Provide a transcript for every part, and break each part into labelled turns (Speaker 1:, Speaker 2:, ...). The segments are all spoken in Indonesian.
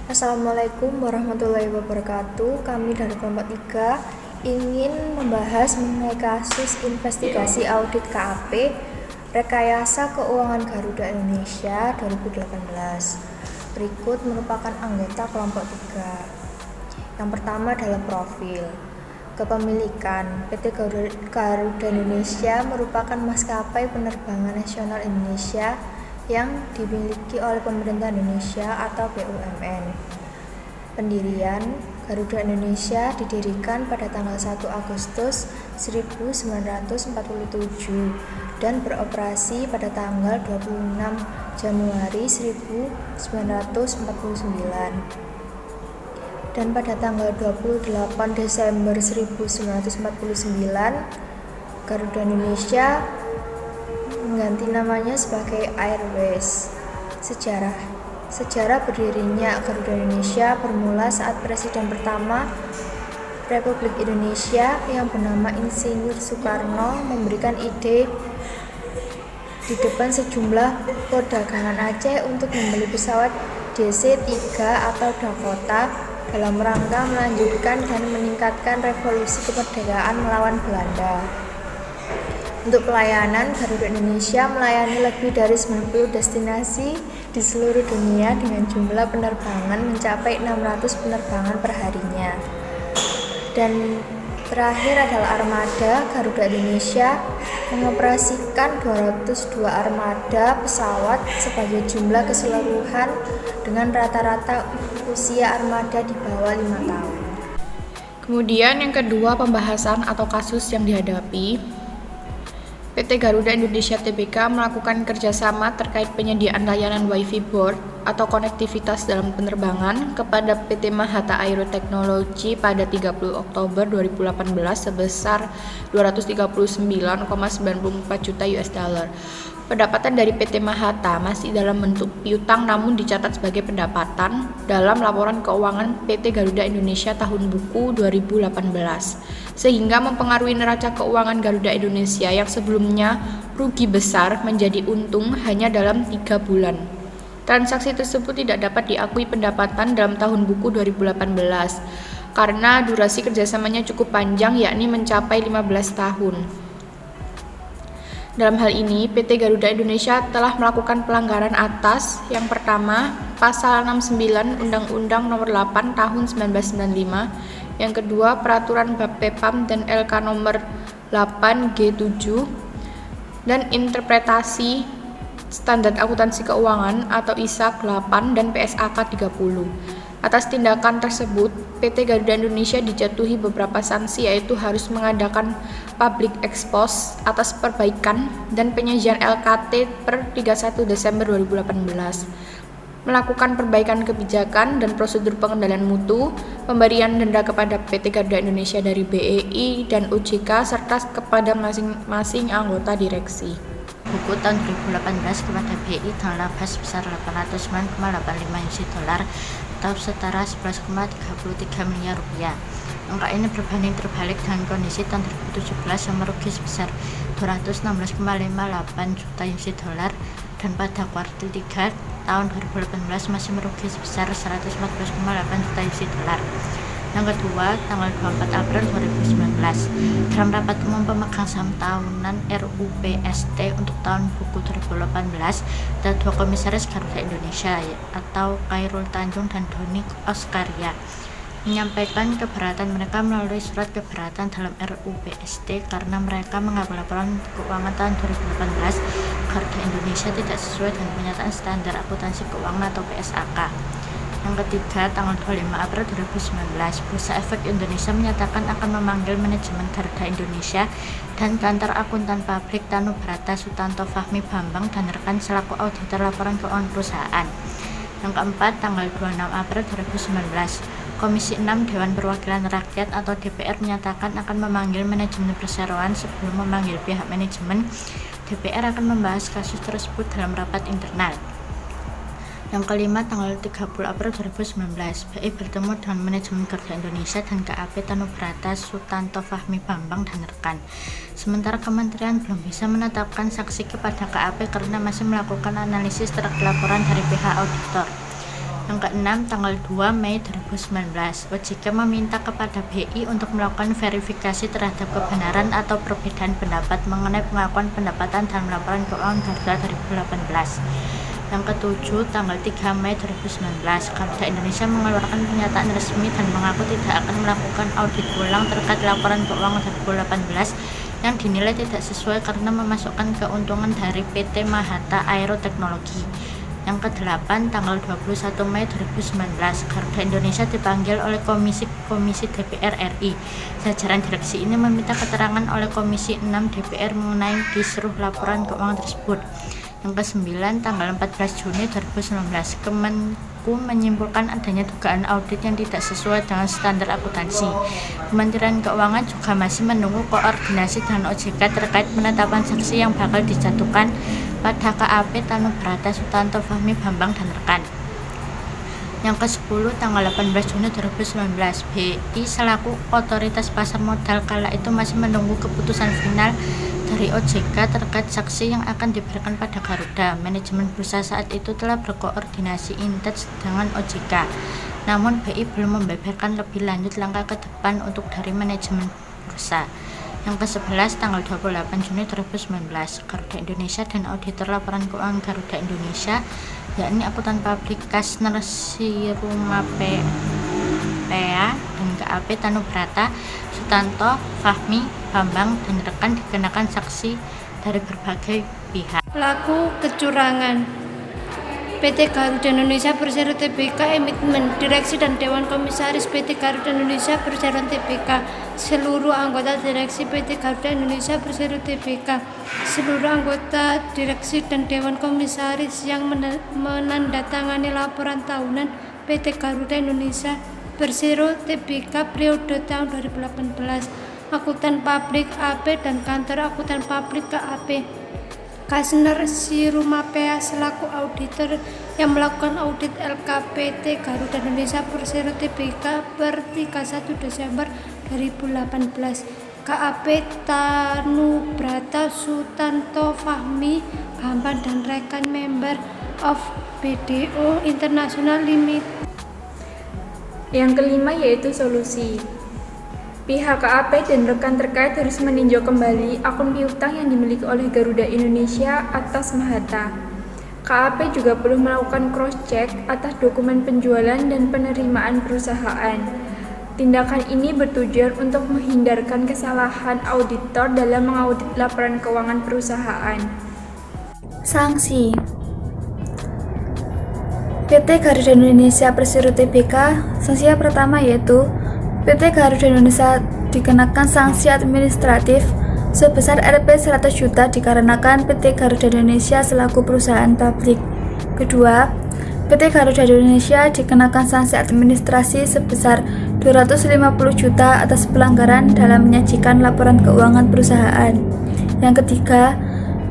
Speaker 1: Assalamualaikum warahmatullahi wabarakatuh. Kami dari kelompok 3 ingin membahas mengenai kasus investigasi audit KAP Rekayasa Keuangan Garuda Indonesia 2018. Berikut merupakan anggota kelompok 3. Yang pertama adalah profil. Kepemilikan. PT Garuda Indonesia merupakan maskapai penerbangan nasional Indonesia yang dimiliki oleh pemerintah Indonesia atau BUMN. Pendirian. Garuda Indonesia didirikan pada tanggal 1 Agustus 1947 dan beroperasi pada tanggal 26 Januari 1949. Dan pada tanggal 28 Desember 1949, Garuda Indonesia mengganti namanya sebagai Airways. Sejarah berdirinya Garuda Indonesia bermula saat Presiden pertama Republik Indonesia yang bernama Insinyur Soekarno memberikan ide di depan sejumlah perdagangan Aceh untuk membeli pesawat DC-3 atau Dakota dalam rangka melanjutkan dan meningkatkan revolusi kemerdekaan melawan Belanda. Untuk pelayanan, Garuda Indonesia melayani lebih dari 90 destinasi di seluruh dunia dengan jumlah penerbangan mencapai 600 penerbangan per harinya. Dan terakhir adalah armada. Garuda Indonesia mengoperasikan 202 armada pesawat sebagai jumlah keseluruhan dengan rata-rata usia armada di bawah 5 tahun.
Speaker 2: Kemudian yang kedua, pembahasan atau kasus yang dihadapi. PT Garuda Indonesia Tbk melakukan kerjasama terkait penyediaan layanan Wi-Fi board atau konektivitas dalam penerbangan kepada PT Mahata Aero Technology pada 30 Oktober 2018 sebesar 239,94 juta US dollar. Pendapatan dari PT Mahata masih dalam bentuk piutang namun dicatat sebagai pendapatan dalam laporan keuangan PT Garuda Indonesia tahun buku 2018, sehingga mempengaruhi neraca keuangan Garuda Indonesia yang sebelumnya rugi besar menjadi untung hanya dalam 3 bulan. Transaksi tersebut tidak dapat diakui pendapatan dalam tahun buku 2018 karena durasi kerjasamanya cukup panjang, yakni mencapai 15 tahun. Dalam hal ini, PT Garuda Indonesia telah melakukan pelanggaran atas. Yang pertama, Pasal 69 Undang-Undang Nomor 8 Tahun 1995. Yang kedua, Peraturan Bapepam dan LK Nomor 8 G7 dan Interpretasi Standar Akuntansi Keuangan atau ISAK 8 dan PSAK 30. Atas tindakan tersebut, PT Garuda Indonesia dijatuhi beberapa sanksi, yaitu harus mengadakan public expose atas perbaikan dan penyajian LKT per 31 Desember 2018, melakukan perbaikan kebijakan dan prosedur pengendalian mutu, pemberian denda kepada PT Garuda Indonesia dari BEI dan OJK, serta kepada masing-masing anggota direksi.
Speaker 3: Buku tahun 2018 kepada BI dengan laba sebesar 809,85 US dollar atau setara 11,33 miliar rupiah. Angka ini berbanding terbalik dengan kondisi tahun 2017 yang merugi sebesar 216,58 juta US dollar dan pada kuartal 3 tahun 2018 masih merugi sebesar 114,8 juta US dollar. Yang kedua, tanggal 24 April 2019, dalam rapat umum pemegang saham tahunan RUPST untuk tahun buku 2018, ada dua komisaris Garuda Indonesia atau Khairul Tanjung dan Doni Oskaria menyampaikan keberatan mereka melalui surat keberatan dalam RUPST karena mereka menganggap laporan keuangan tahun 2018 Garuda Indonesia tidak sesuai dengan penyataan standar akuntansi keuangan atau PSAK. Yang ketiga, tanggal 25 April 2019, Bursa Efek Indonesia menyatakan akan memanggil manajemen Garuda Indonesia dan kantor akuntan publik Tanu Brata Sutanto Fahmi Bambang dan rekan selaku auditor laporan keuangan perusahaan. Yang keempat, tanggal 26 April 2019, Komisi 6 Dewan Perwakilan Rakyat atau DPR menyatakan akan memanggil manajemen perseroan. Sebelum memanggil pihak manajemen, DPR akan membahas kasus tersebut dalam rapat internal. Yang kelima, tanggal 30 April 2019, BI bertemu dengan manajemen Garuda Indonesia dan KAP Tanu Brata Sutanto Fahmi Bambang dan rekan. Sementara kementerian belum bisa menetapkan saksi kepada KAP karena masih melakukan analisis terhadap laporan dari pihak auditor. Yang keenam, tanggal 2 Mei 2019, OJK meminta kepada BI untuk melakukan verifikasi terhadap kebenaran atau perbedaan pendapat mengenai pengakuan pendapatan dalam laporan keuangan Garuda 2018. Yang ketujuh, tanggal 3 Mei 2019, Garuda Indonesia mengeluarkan pernyataan resmi dan mengaku tidak akan melakukan audit ulang terkait laporan keuangan 2018 yang dinilai tidak sesuai karena memasukkan keuntungan dari PT Mahata Aero Teknologi. Yang ke-8, tanggal 21 Mei 2019, Garuda Indonesia dipanggil oleh Komisi DPR RI. Jajaran direksi ini meminta keterangan oleh Komisi 6 DPR mengenai kisruh laporan keuangan tersebut. Yang ke-9, tanggal 14 Juni 2019, Kemenku menyimpulkan adanya dugaan audit yang tidak sesuai dengan standar akuntansi. Kementerian Keuangan juga masih menunggu koordinasi dengan OJK terkait penetapan sanksi yang bakal dijatuhkan pada KAP Tanubrata Sutanto Fahmi Bambang dan rekan. Yang ke-10, tanggal 18 Juni 2019, BI selaku otoritas pasar modal kala itu masih menunggu keputusan final dari OJK terkait sanksi yang akan diberikan pada Garuda. Manajemen bursa saat itu telah berkoordinasi intens dengan OJK. Namun BI belum membeberkan lebih lanjut langkah ke depan untuk dari manajemen bursa. Yang ke-11, tanggal 28 Juni 2019, Garuda Indonesia dan auditor laporan keuangan Garuda Indonesia, yakni akuntan publik Kasner Sirumapea dan KAP Tanubrata Sutanto Fahmi Bambang dan rekan dikenakan saksi dari berbagai pihak.
Speaker 4: Pelaku kecurangan PT Garuda Indonesia Persero Tbk Emitmen Direksi dan Dewan Komisaris PT Garuda Indonesia Persero Tbk, seluruh anggota direksi PT Garuda Indonesia Persero Tbk, seluruh anggota direksi dan Dewan Komisaris yang menandatangani laporan tahunan PT Garuda Indonesia Persero Tbk periode tahun 2018, akuntan publik AP dan kantor akuntan publik KAP Kasner Sirumapea selaku auditor yang melakukan audit LKPT Garuda Indonesia Persero Tbk per 31 Desember 2018. KAP Tanubrata Sutanto Fahmi Bambang dan rekan member of BDO International Limited.
Speaker 5: Yang kelima yaitu solusi. Pihak KAP dan rekan terkait harus meninjau kembali akun piutang yang dimiliki oleh Garuda Indonesia atas Mahata. KAP juga perlu melakukan cross-check atas dokumen penjualan dan penerimaan perusahaan. Tindakan ini bertujuan untuk menghindarkan kesalahan auditor dalam mengaudit laporan keuangan perusahaan.
Speaker 1: Sanksi PT Garuda Indonesia Persero Tbk, sanksi yang pertama yaitu PT Garuda Indonesia dikenakan sanksi administratif sebesar Rp 100 juta dikarenakan PT Garuda Indonesia selaku perusahaan publik. Kedua, PT Garuda Indonesia dikenakan sanksi administrasi sebesar 250 juta atas pelanggaran dalam menyajikan laporan keuangan perusahaan. Yang ketiga,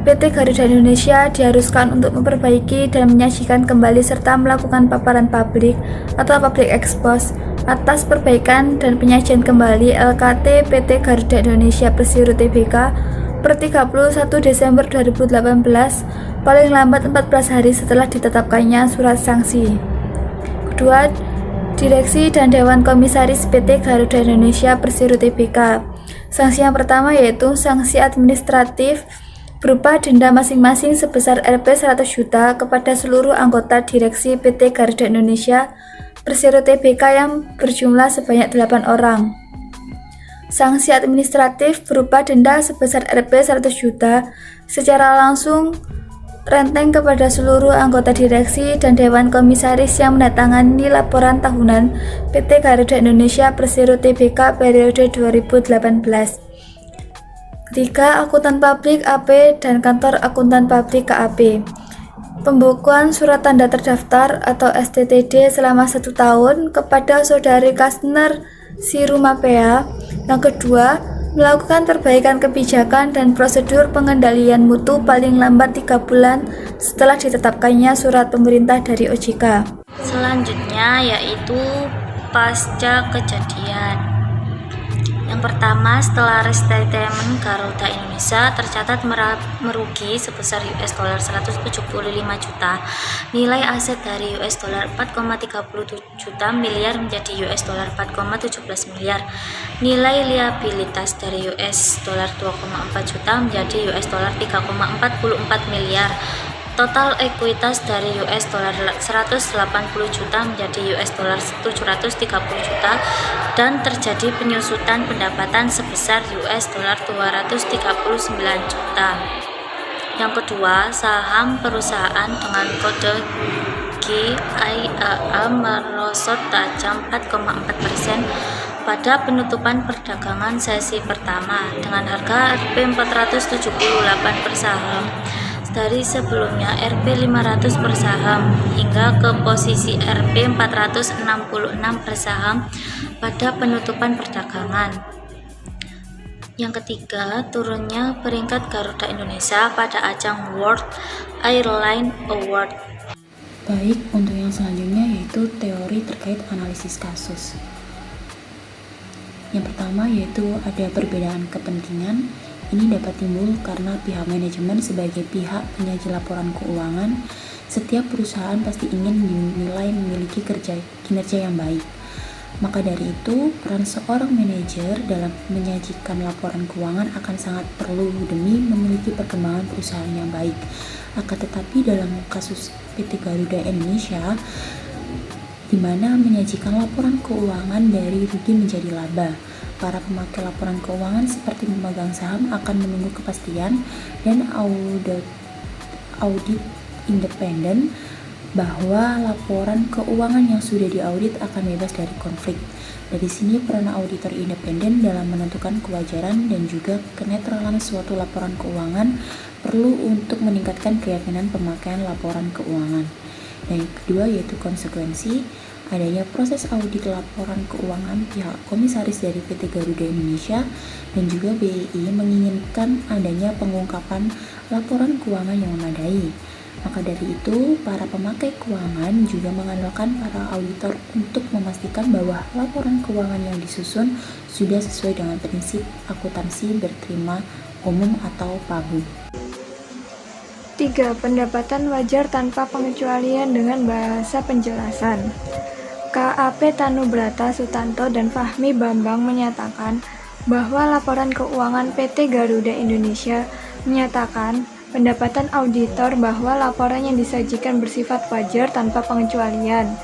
Speaker 1: PT Garuda Indonesia diharuskan untuk memperbaiki dan menyajikan kembali serta melakukan paparan publik atau public expose atas perbaikan dan penyajian kembali LKT PT Garuda Indonesia Persero Tbk per 31 Desember 2018 paling lambat 14 hari setelah ditetapkannya surat sanksi. Kedua, Direksi dan Dewan Komisaris PT Garuda Indonesia Persero Tbk. Sanksi yang pertama yaitu sanksi administratif berupa denda masing-masing sebesar Rp 100 juta kepada seluruh anggota direksi PT Garuda Indonesia Persero Tbk yang berjumlah sebanyak 8 orang. Sanksi administratif berupa denda sebesar Rp 100 juta secara langsung renteng kepada seluruh anggota direksi dan Dewan Komisaris yang menandatangani laporan tahunan PT Garuda Indonesia Persero Tbk periode 2018. Ketiga, akuntan publik AP dan kantor akuntan publik KAP. Pembukuan surat tanda terdaftar atau STTD selama 1 tahun kepada Saudari Kasner Sirumapea. Yang kedua, melakukan perbaikan kebijakan dan prosedur pengendalian mutu paling lambat 3 bulan setelah ditetapkannya surat pemerintah dari OJK.
Speaker 6: Selanjutnya yaitu pasca kejadian. Yang pertama, setelah restatement Garuda Indonesia tercatat merugi sebesar US dollar 175 juta. Nilai aset dari US dollar 4,37 juta miliar menjadi US dollar 4,17 miliar. Nilai liabilitas dari US dollar 2,4 juta menjadi US dollar 3,44 miliar. Total ekuitas dari US dollar 180 juta menjadi US dollar 730 juta dan terjadi penyusutan pendapatan sebesar US dollar 239 juta. Yang kedua, saham perusahaan dengan kode GIAA merosot tajam 4,4% pada penutupan perdagangan sesi pertama dengan harga Rp 478 per saham dari sebelumnya Rp 500 per saham hingga ke posisi Rp 466 per saham pada penutupan perdagangan. Yang ketiga, turunnya peringkat Garuda Indonesia pada ajang World Airline Award.
Speaker 7: Baik, untuk yang selanjutnya yaitu teori terkait analisis kasus. Yang pertama yaitu ada perbedaan kepentingan. Ini dapat timbul karena pihak manajemen sebagai pihak penyaji laporan keuangan. Setiap perusahaan pasti ingin dinilai memiliki kinerja yang baik. Maka dari itu, peran seorang manajer dalam menyajikan laporan keuangan akan sangat perlu demi memiliki perkembangan perusahaan yang baik. Akan tetapi dalam kasus PT Garuda Indonesia, di mana menyajikan laporan keuangan dari rugi menjadi laba, para pemakai laporan keuangan seperti pemegang saham akan menunggu kepastian dan audit independen bahwa laporan keuangan yang sudah diaudit akan bebas dari konflik. Dari sini peran auditor independen dalam menentukan kewajaran dan juga kenetralan suatu laporan keuangan perlu untuk meningkatkan keyakinan pemakaian laporan keuangan. Dan yang kedua yaitu konsekuensi. Adanya proses audit laporan keuangan pihak komisaris dari PT Garuda Indonesia dan juga BEI menginginkan adanya pengungkapan laporan keuangan yang memadai. Maka dari itu, para pemakai keuangan juga mengandalkan para auditor untuk memastikan bahwa laporan keuangan yang disusun sudah sesuai dengan prinsip akuntansi berterima umum atau PABU.
Speaker 5: 3. Pendapatan wajar tanpa pengecualian dengan bahasa penjelasan. KAP Tanubrata Sutanto dan Fahmi Bambang menyatakan bahwa laporan keuangan PT Garuda Indonesia menyatakan pendapatan auditor bahwa laporan yang disajikan bersifat wajar tanpa pengecualian.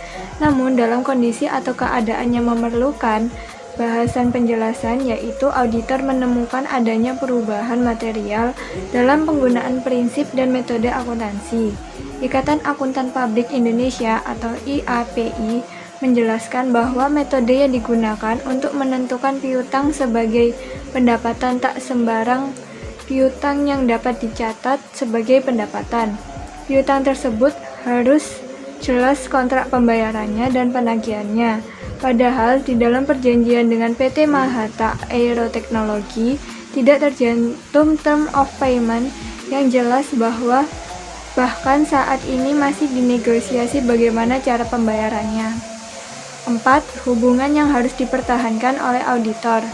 Speaker 5: Namun dalam kondisi atau keadaan yang memerlukan bahasan penjelasan, yaitu auditor menemukan adanya perubahan material dalam penggunaan prinsip dan metode akuntansi. Ikatan Akuntan Publik Indonesia atau IAPI menjelaskan bahwa metode yang digunakan untuk menentukan piutang sebagai pendapatan tak sembarang piutang yang dapat dicatat sebagai pendapatan. Piutang tersebut harus jelas kontrak pembayarannya dan penagihannya. Padahal di dalam perjanjian dengan PT Mahata Aeroteknologi tidak tercantum term of payment yang jelas bahwa bahkan saat ini masih dinegosiasi bagaimana cara pembayarannya. 4. Hubungan yang harus dipertahankan oleh auditor.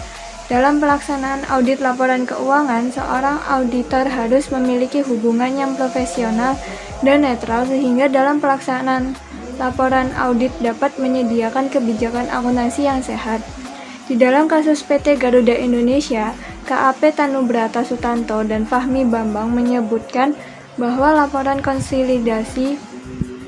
Speaker 5: Dalam pelaksanaan audit laporan keuangan, seorang auditor harus memiliki hubungan yang profesional dan netral sehingga dalam pelaksanaan laporan audit dapat menyediakan kebijakan akuntansi yang sehat. Di dalam kasus PT Garuda Indonesia, KAP Tanubrata Sutanto dan Fahmi Bambang menyebutkan bahwa laporan konsolidasi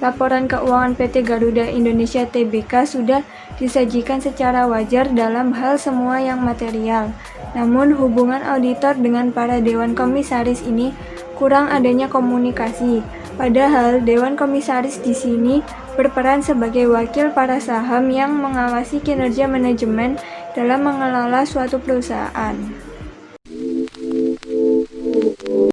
Speaker 5: laporan keuangan PT Garuda Indonesia Tbk sudah disajikan secara wajar dalam hal semua yang material. Namun hubungan auditor dengan para dewan komisaris ini kurang adanya komunikasi. Padahal dewan komisaris di sini berperan sebagai wakil para saham yang mengawasi kinerja manajemen dalam mengelola suatu perusahaan.